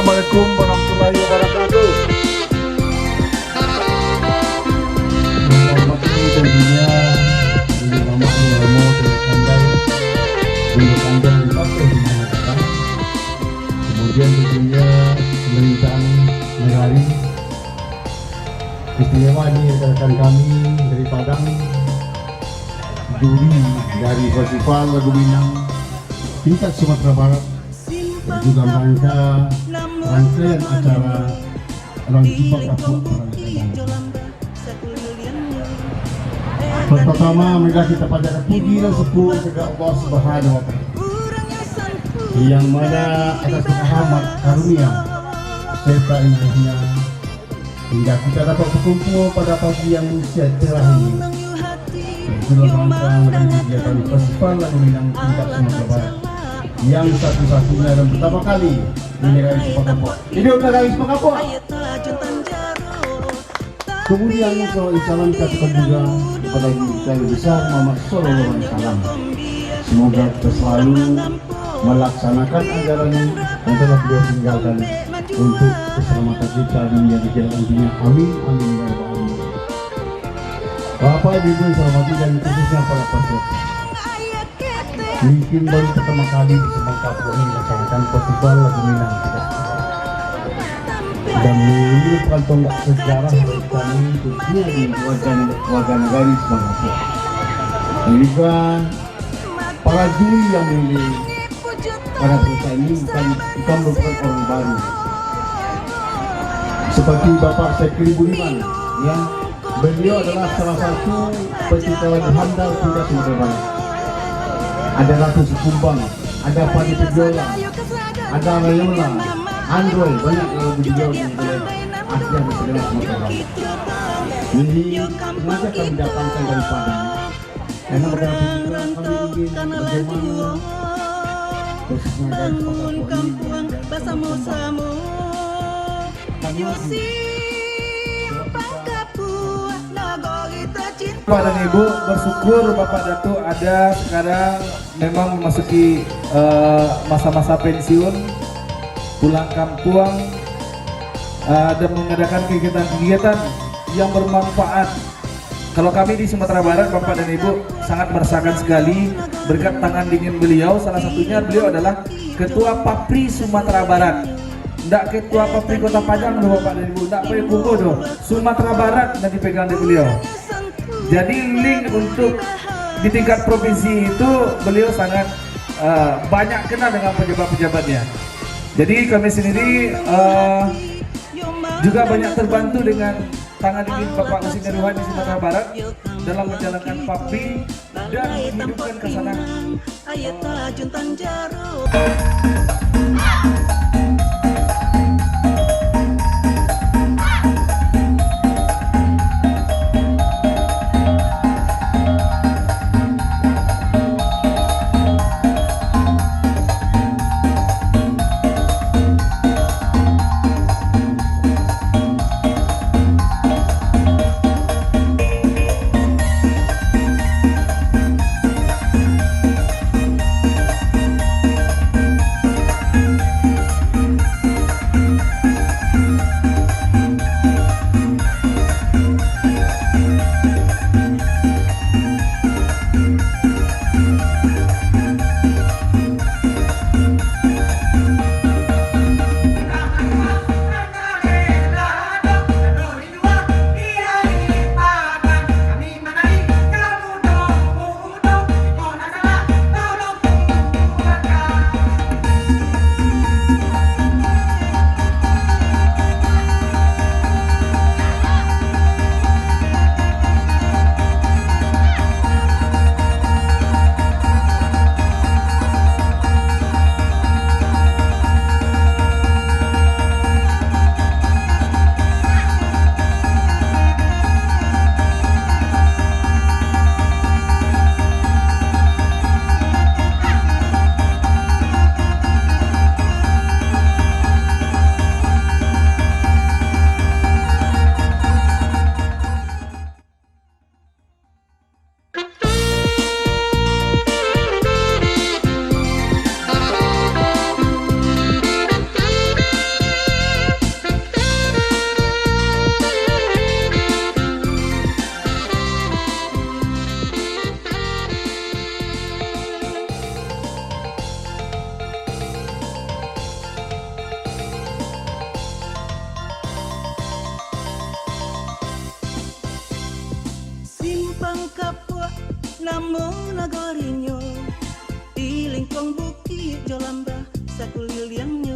Assalamualaikum warahmatullahi wabarakatuh. Selamat tentunya untuk Mama Romo Andai untuk Anda dipakai di mana. Kemudian tentunya pemerintahan negari istimewa ini rekan kami dari Padang, juri dari Festival Lagu Minang tingkat Sumatera Barat, dan juga rangka rangkaian acara Orang Jumpa Kapuk pertama marilah kita panjatkan puji dan syukur kepada Allah Subhanahu wa Ta'ala yang mana atas rahmat karunia serta inayahnya hingga kita dapat berkumpul pada pagi yang cerah ini dalam rangka dan kegiatan Festival Lagu Minang tingkat Sumatera Barat yang satu-satunya dan pertama kali di negara Sepakapok. Hidup negara Sepakapok. Kemudian kalau insyaallah kita akan juga kepada Guru Besar Muhammad Sallallahu Alaihi Wasallam. Semoga kita selalu melaksanakan ajaran yang telah beliau tinggalkan untuk keselamatan kita dunia di jalan dunia. Amin amin ya rabbal alamin. Bapak Ibu selamat dan khususnya para pastor. Mungkin baru pertama kali di Sepakapok ini melaksanakan Festival Lagu Minang. Dan ini merupakan tonggak sejarah bagi kami khususnya di warga negara Sepakapok. Dan juga para juri yang memilih pada perusahaan ini bukan merupakan orang baru. Seperti Bapak Sekri Budiman, ya, beliau adalah salah satu pencipta lagu handal tingkat Sumatera Barat. Ada Ratu Sekumbang, ada Padi Pejiola, ada Rayola, Android, banyak yang beliau yang boleh asli di segala Sumatera Barat. Ini sengaja kami datangkan dari Padang karena beberapa pikiran kami ingin bagaimana khususnya dari Sepakapok ini Bapak dan Ibu, bersyukur Bapak Datuk ada sekarang memang memasuki masa-masa pensiun, pulang kampung, dan mengadakan kegiatan-kegiatan yang bermanfaat. Kalau kami di Sumatera Barat, Bapak dan Ibu sangat merasakan sekali berkat tangan dingin beliau. Salah satunya beliau adalah Ketua Papri Sumatera Barat. Ndak Ketua Papri Kota Padang loh Bapak dan Ibu, ndak boleh kumpul doh. Sumatera Barat yang dipegang oleh beliau. Jadi link untuk di tingkat provinsi itu beliau sangat banyak kenal dengan pejabat-pejabatnya. Jadi kami sendiri juga banyak terbantu dengan tangan dingin Bapak Husin Ruhan di Sumatera Barat dalam menjalankan Papri dan menghidupkan kesana. Namo nagarinyo di lingkong bukit Jolamba sakuliliangnya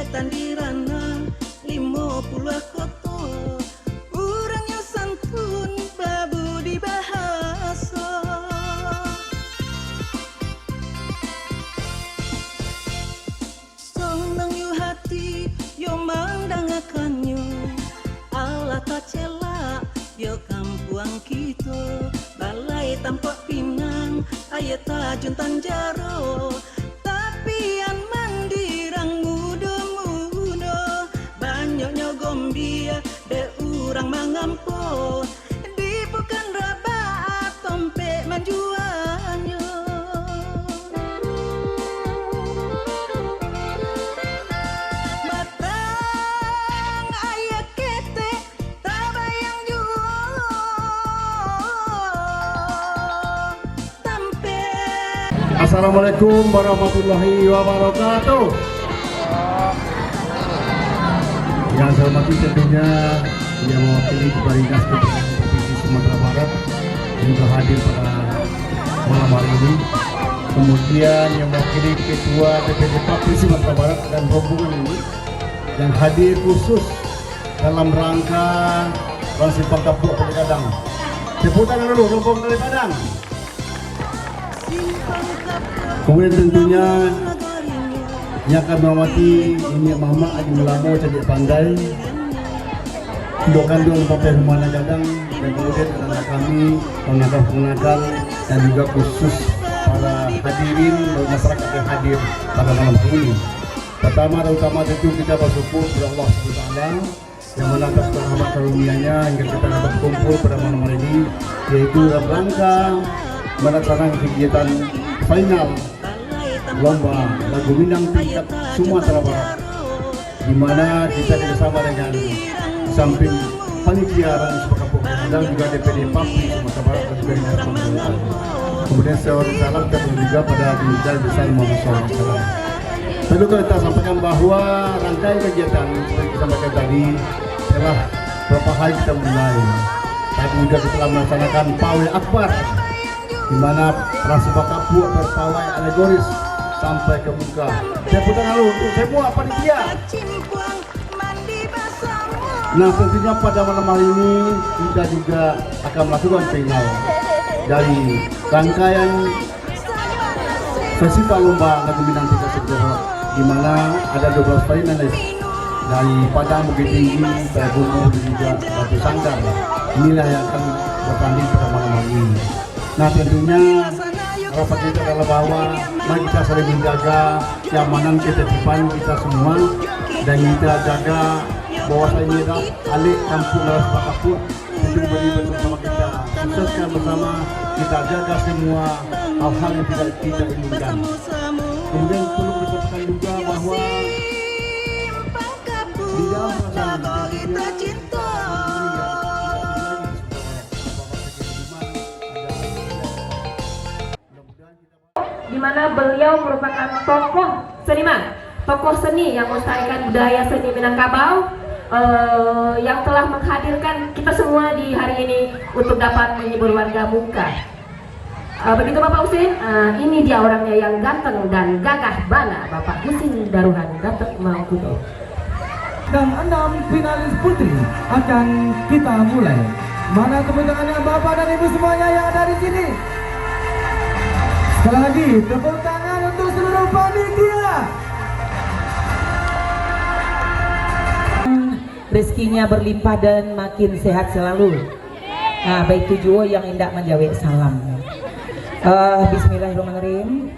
tandirana 50 koto urangnya santun babu dibahasa sonang yu hati yo mangdangakannya Allah tak celak yo kampuang kita balai tampak pinang ayat tajun tanjaro tapi an mandirang muda-muda banyaknya gombia de urang mangampo di bukan rabat tompe manjuannya batang ayat kete tabayang jual tampe. Assalamualaikum warahmatullahi wabarakatuh. Yang saya hormati tentunya yang mewakili Barinas Provinsi Sumatera Barat yang juga hadir pada malam hari ini. Kemudian yang mewakili Ketua DPD Provinsi Sumatera Barat dan rombongan ini yang hadir khusus dalam rangka Simpang Kapuk dari Padang. Tepuk tangan dulu rombongan dari Padang. Kemudian tentunya yang akan menghormati ini Mama Haji Melamo Cantik Pandai, Induk Kandung Partai Humana Gadang, dan kemudian anak kami, pengagal-pengagal, dan juga khusus para hadirin dan masyarakat yang hadir pada malam ini. Pertama dan utama tentu kita bersyukur kepada Allah SWT yang mana atas rahmat karunia-Nya hingga kita dapat kumpul pada malam hari ini, yaitu dalam rangka melaksanakan kegiatan final lomba lagu Minang tingkat Sumatera Barat, di mana kita bersama dengan samping panitia Ranspakampung dan juga DPD PAPI Sumatera Barat dan juga Dinas Pemerintahan. Kemudian salam kita juga pada Dinjal Besar Muhammad SAW. Perlu kita sampaikan bahwa rangkaian kegiatan seperti kita sampaikan tadi telah beberapa hari kita mulai. Tadi juga kita telah melaksanakan pawai akbar, di mana Ranspakampung berpawai alegoris sampai ke muka. Saya putar lalu untuk semua panitia. Nah, tentunya pada malam hari ini kita juga akan melakukan final dari rangkaian festival lomba lagu Minang tingkat Sumatera, di mana ada 12 finalis dari Padang, Bukit Tinggi, Payakumbuh dan juga Batu Sanggar. Inilah yang akan bertanding pada malam hari ini. Nah, tentunya harapan kita adalah bahwa mari kita saling menjaga keamanan ketertiban kita semua, dan kita jaga bahwasanya ini adalah alik kampung Ranspakampung. Tentu beri bersama kita, sukseskan bersama, kita jaga semua hal-hal yang tidak kita inginkan. Kemudian perlu disampaikan juga bahwa di dalam perasaan di mana beliau merupakan tokoh seniman, tokoh seni yang melestarikan budaya seni Minangkabau, yang telah menghadirkan kita semua di hari ini untuk dapat menghibur warga muka. Begitu Bapak Husin, ini dia orangnya yang ganteng dan gagah bana, Bapak Husin Daruhan Datuk Mangkudo. Dan 6 finalis putri akan kita mulai. Mana tepuk tangannya Bapak dan Ibu semuanya yang ada di sini? Sekali lagi tepuk tangan untuk seluruh panitia. Rezekinya berlimpah dan makin sehat selalu. Nah, baik tujuan yang hendak menjawab salam. Bismillahirrahmanirrahim.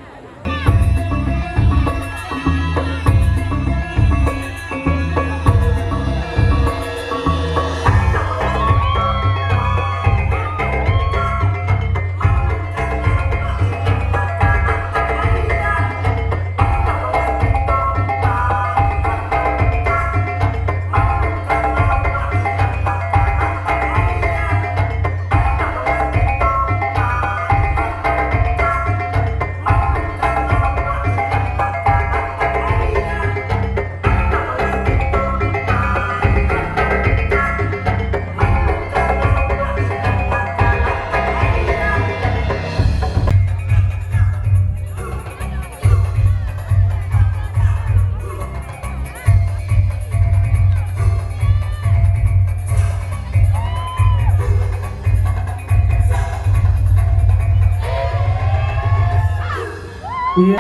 Iya.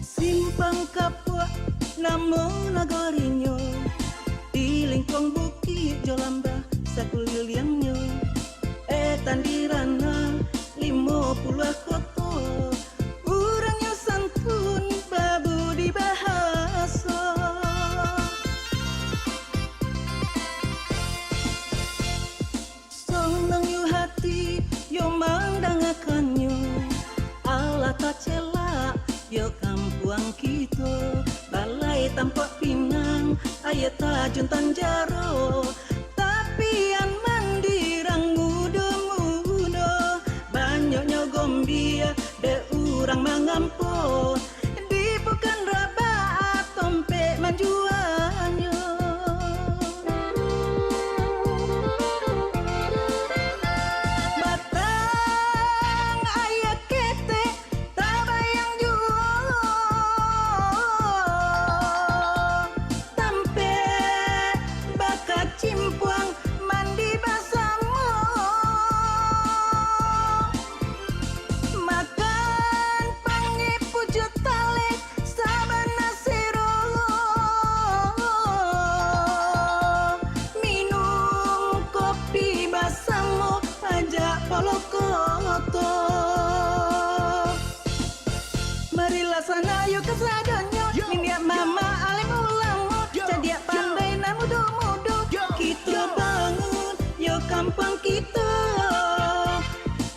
Simpang Kapua namo nagorinyo di lingkong bukit Jolamba sakuliliangnya tandirana 50 koto urangnya santun babu di bahasa sonang yu hati yo mangdangakanyo ala tacela yo kampuang kita balai tampak pinang ayat tajun tanjaro tapi an mandirang muda-muda banyaknya gombia de urang mangampo di bukan rabat tompe manjuanyo batang ayat kete tabayang juo tampe bakat cimpuang mandi basamo makan pangi pujut tale sabana sero minum kopi basamo pajak polokoto marilah sana yuk kesadonyo minyak mama alim ulamo jadi pandai na mudo-mudo kita bangun yo kampung kita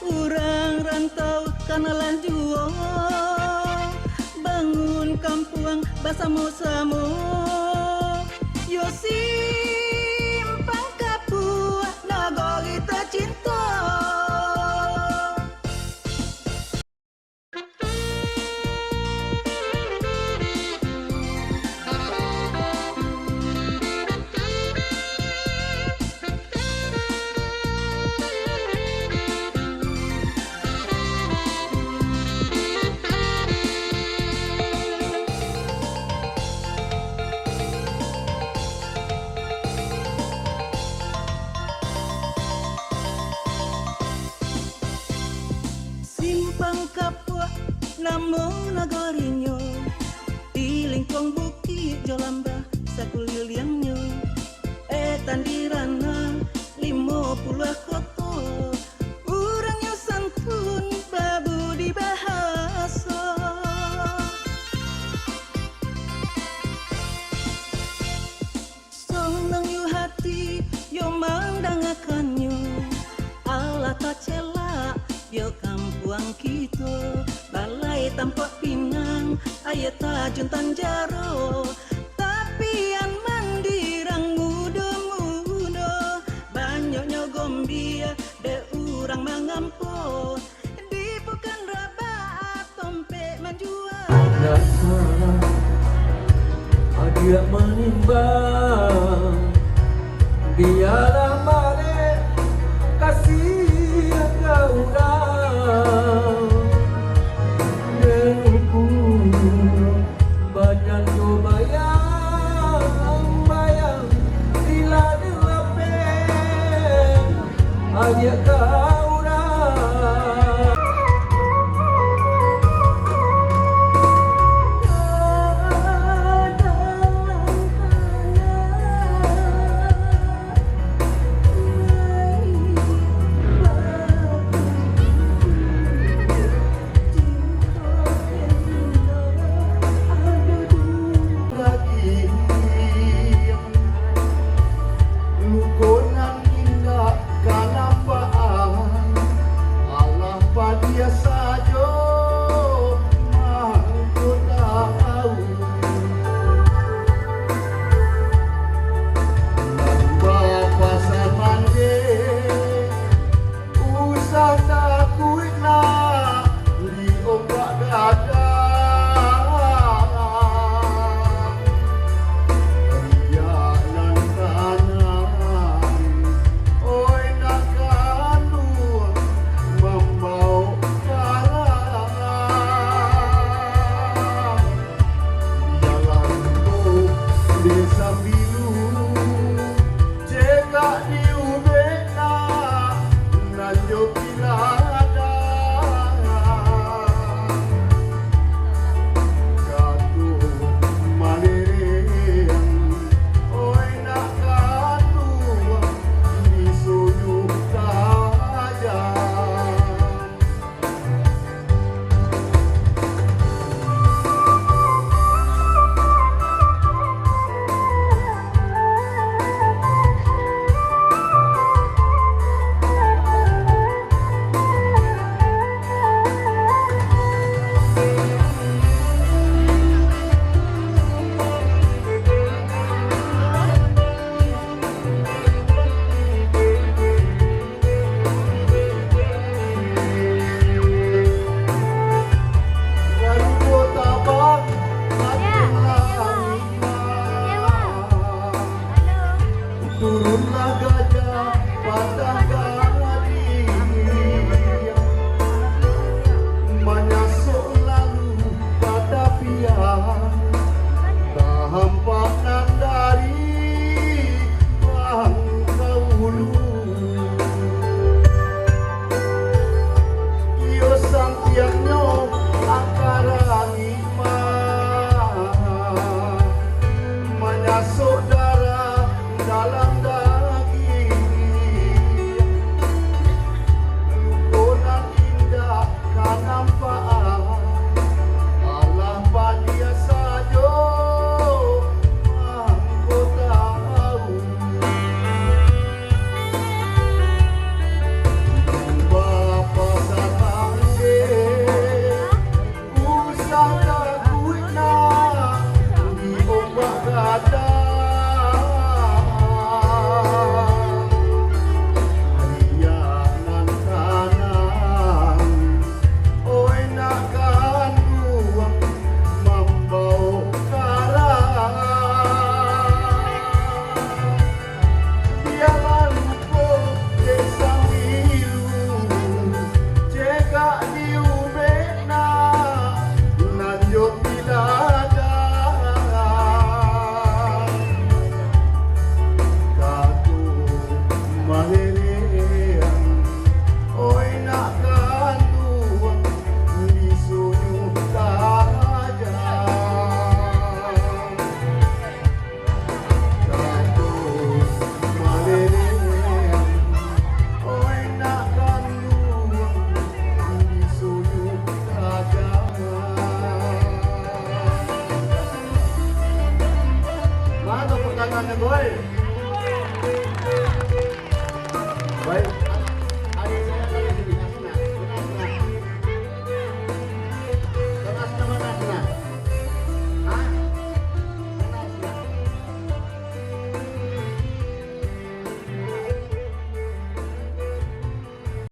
urang rantau kanalan juo bangun kampuang basamo-samo yo simpang Kapua nagori tercinta. Simpang Kapua namo nagorinyo di lingkong bukit Jolamba sakuliliangnya tandirana 50 koto urangnya santun babu di bahasa sonang yu hati yo mangdangakanyo ala tacela yo kampuang kita balai tampak pinang ayat tajun tanjaro tapi an mandirang muda-muda banyaknya gombia de urang mangampo di bukan rabat tompe manjuan Salah dia menimbang biarlah mare kasih kau banyak bayang bila dilapen hanya kau Lukonan indah kanapa Turunlah gajah patah gadi, menyasuk lalu pada piang, tahampanan dari bangkau hulu. Yo santiangnya angkara imah, menyasuk darah dalam daging, lukonan indah kan nampak, Allah padia saja aku tahu. Bapa satangge usah takut nak diombak gadang. Mana pertanyaannya, boy? Baik.